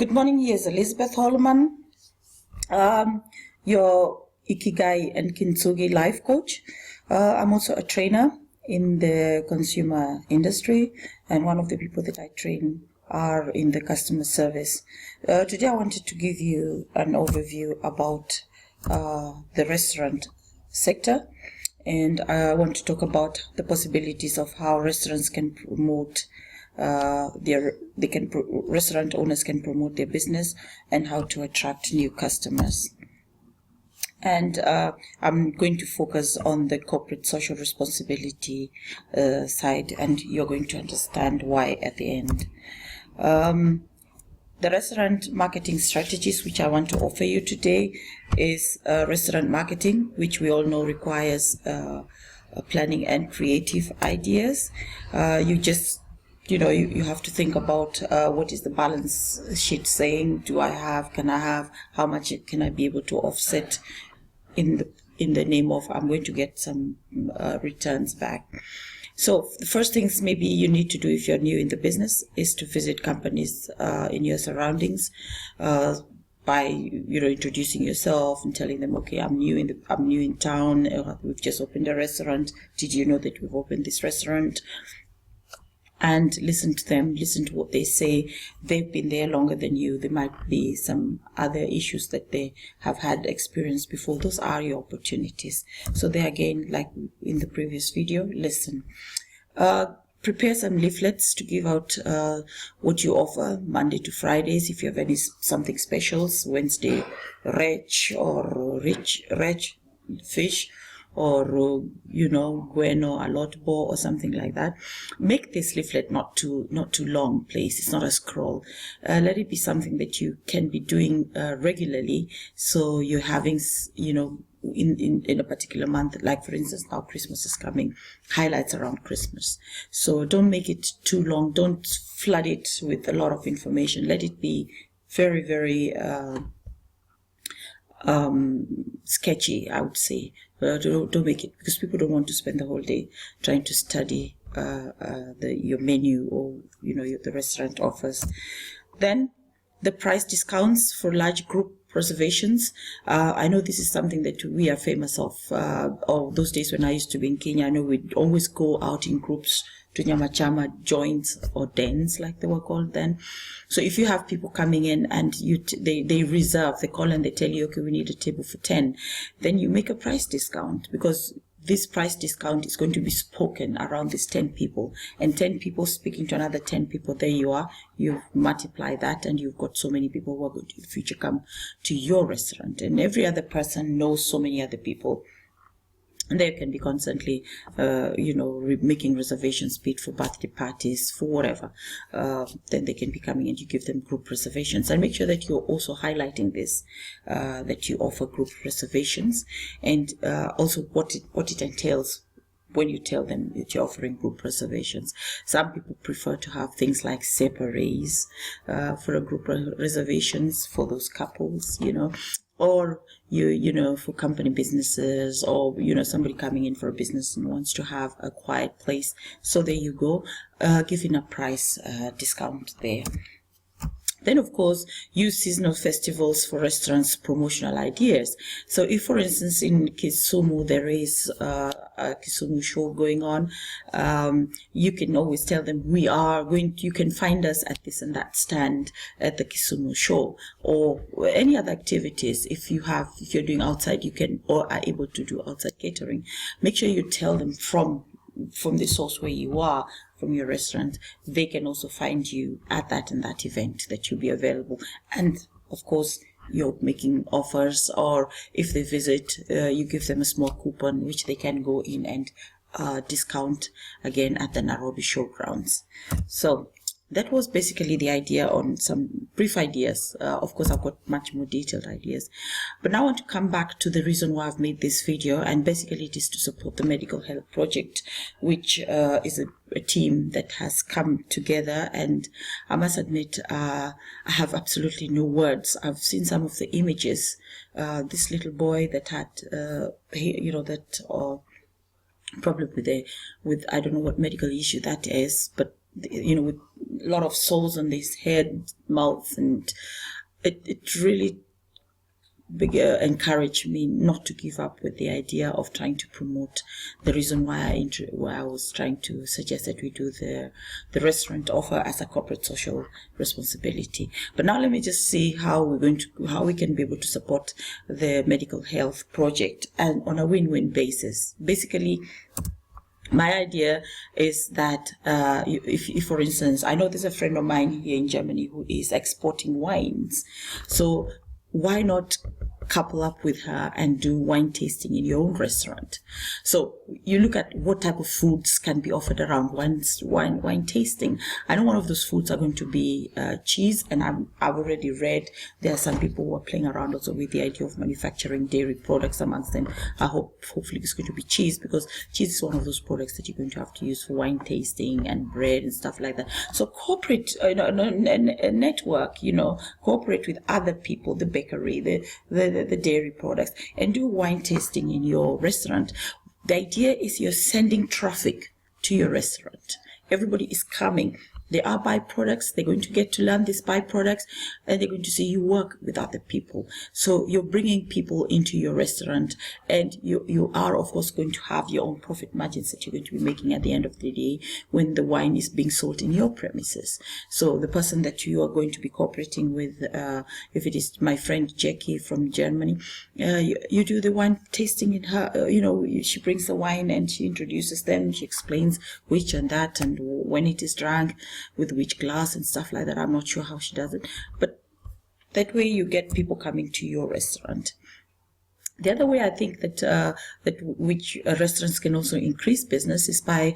Good morning, here's Elizabeth Holman, your Ikigai and Kintsugi life coach. I'm also a trainer in the consumer industry, and one of the people that I train are in the customer service. Today I wanted to give you an overview about the restaurant sector, and I want to talk about the possibilities of how restaurants can promote restaurant owners can promote their business and how to attract new customers. And I'm going to focus on the corporate social responsibility side, and you're going to understand why at the end. The restaurant marketing strategies which I want to offer you today is restaurant marketing, which we all know requires planning and creative ideas. You have to think about what is the balance sheet saying. Can I have, how much can I be able to offset in the name of I'm going to get some returns back. So the first things maybe you need to do if you're new in the business is to visit companies in your surroundings by introducing yourself and telling them, okay, I'm new in town. We've just opened a restaurant. Did you know that we've opened this restaurant? And listen to them, listen to what they say. They've been there longer than you. There might be some other issues that they have had experience before. Those are your opportunities. So there again, like in the previous video, listen. Prepare some leaflets to give out what you offer Monday to Fridays. If you have something specials, Wednesday, reg fish, or bueno, alotbo, or something like that. Make this leaflet not too long, please. It's not a scroll. Let it be something that you can be doing regularly. So you're having, in a particular month, like for instance, now Christmas is coming, highlights around Christmas. So don't make it too long. Don't flood it with a lot of information. Let it be very, very sketchy, I would say. Don't make it, because people don't want to spend the whole day trying to study your menu or the restaurant offers. Then the price discounts for large group reservations. I know this is something that we are famous of. Those days when I used to be in Kenya, I know we'd always go out in groups to nyamachama joints or dens, like they were called then. So if you have people coming in and they reserve, they call and they tell you, okay, we need a table for 10, then you make a price discount, because this price discount is going to be spoken around these 10 people, and 10 people speaking to another 10 people. There you are. You multiply that, and you've got so many people who are going to in the future come to your restaurant, and every other person knows so many other people. And they can be constantly, making reservations, be it for birthday parties, for whatever. Then they can be coming and you give them group reservations. And make sure that you're also highlighting this, that you offer group reservations, and also what it entails when you tell them that you're offering group reservations. Some people prefer to have things like separates for a group reservations for those couples, or for company businesses, or somebody coming in for a business and wants to have a quiet place. So there you go, giving a price discount there. Then, of course, use seasonal festivals for restaurants' promotional ideas. So if, for instance, in Kisumu, there is a Kisumu show going on, you can always tell them, you can find us at this and that stand at the Kisumu show, or any other activities. If you're doing outside, you can, or are able to do outside catering. Make sure you tell them from the source where you are, from your restaurant, they can also find you at that and that event, that you'll be available. And of course, you're making offers, or if they visit, you give them a small coupon which they can go in and discount again at the Nairobi showgrounds. So that was basically the idea, on some brief ideas. Of course, I've got much more detailed ideas. But now I want to come back to the reason why I've made this video, and basically it is to support the Medical Health Project, which is a team that has come together. And I must admit, I have absolutely no words. I've seen some of the images. This little boy that had, problem with I don't know what medical issue that is, but with a lot of sores on his head, mouth, and it really encouraged me not to give up with the idea of trying to promote the reason why I was trying to suggest that we do the restaurant offer as a corporate social responsibility. But now let me just see how we can be able to support the medical health project and on a win-win basis. Basically, my idea is that if, for instance, I know there's a friend of mine here in Germany who is exporting wines, so why not couple up with her and do wine tasting in your own restaurant? So you look at what type of foods can be offered around wine tasting. I know one of those foods are going to be cheese, and I've already read there are some people who are playing around also with the idea of manufacturing dairy products amongst them. Hopefully it's going to be cheese, because cheese is one of those products that you're going to have to use for wine tasting and bread and stuff like that. So corporate network, cooperate with other people, the bakery, the dairy products, and do wine tasting in your restaurant. The idea is you're sending traffic to your restaurant. Everybody is coming. They are byproducts. They're going to get to learn these byproducts, and they're going to see you work with other people. So you're bringing people into your restaurant, and you are, of course, going to have your own profit margins that you're going to be making at the end of the day when the wine is being sold in your premises. So the person that you are going to be cooperating with, if it is my friend Jackie from Germany, you do the wine tasting in her, she brings the wine and she introduces them. She explains which and that and when it is drank, with which glass and stuff like that. I'm not sure how she does it, but that way you get people coming to your restaurant. The other way I think that which restaurants can also increase business is by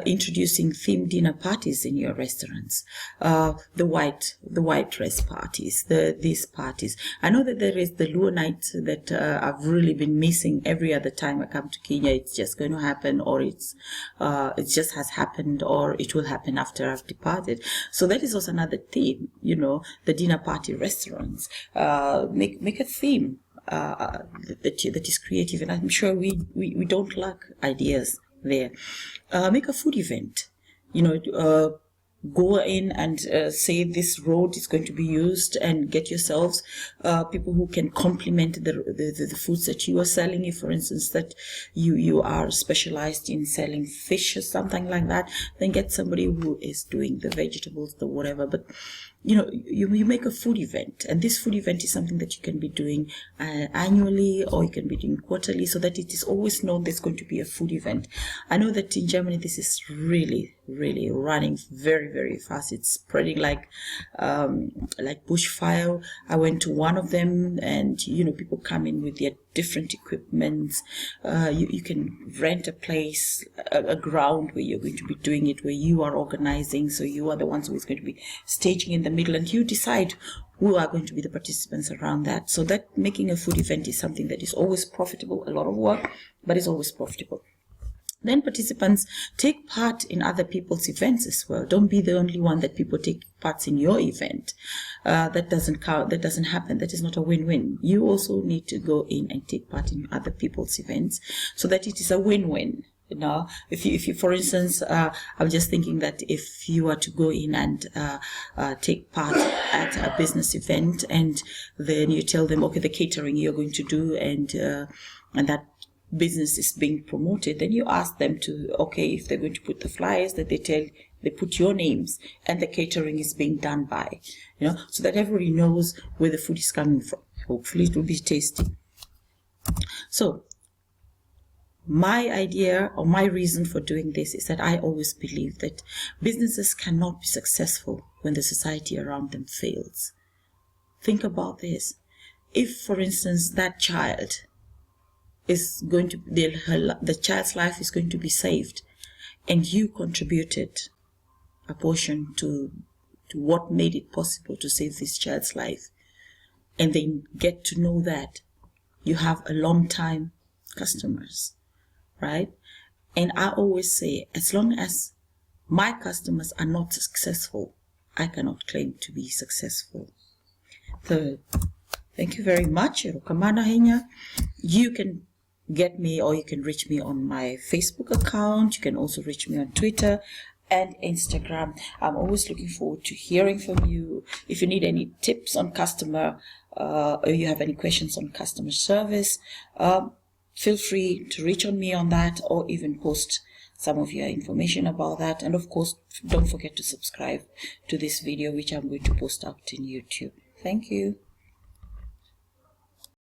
introducing themed dinner parties in your restaurants. The white dress parties, these parties. I know that there is the Luo night that I've really been missing every other time I come to Kenya. It's just going to happen, or it just has happened, or it will happen after I've departed. So that is also another theme. The dinner party restaurants. Make a theme. That is creative, and I'm sure we don't lack ideas there. Make a food event, go in and say this road is going to be used, and get yourselves people who can complement the foods that you are selling. If, for instance, that you are specialized in selling fish or something like that, then get somebody who is doing the vegetables, the whatever. But you make a food event, and this food event is something that you can be doing annually, or you can be doing quarterly, so that it is always known there's going to be a food event. I know that in Germany this is really, really running very, very fast. It's spreading like bushfire. I went to one of them, and people come in with their different equipment. You can rent a place, a ground where you're going to be doing it, where you are organizing. So you are the ones who is going to be staging in the middle, and you decide who are going to be the participants around that. So that making a food event is something that is always profitable, a lot of work, but it's always profitable. Then participants take part in other people's events as well. Don't be the only one that people take part in your event. That doesn't count. That doesn't happen. That is not a win-win. You also need to go in and take part in other people's events, so that it is a win-win. If you, for instance, I'm just thinking that if you are to go in and take part at a business event, and then you tell them, okay, the catering you're going to do, and that business is being promoted, then you ask them to, okay, if they're going to put the flyers, that they put your names and the catering is being done by, so that everybody knows where the food is coming from. Hopefully it will be tasty. So my idea, or my reason for doing this, is that I always believe that businesses cannot be successful when the society around them fails. Think about this. If, for instance, that child is going to, the child's life is going to be saved, and you contributed a portion to what made it possible to save this child's life, and they get to know that you have a long time customers, right? And I always say, as long as my customers are not successful, I cannot claim to be successful. So thank you very much. You can get me, or you can reach me on my Facebook account. You can also reach me on Twitter and Instagram. I'm always looking forward to hearing from you. If you need any tips on customer, or you have any questions on customer service, feel free to reach on me on that, or even post some of your information about that. And of course, don't forget to subscribe to this video, which I'm going to post out in YouTube. Thank you.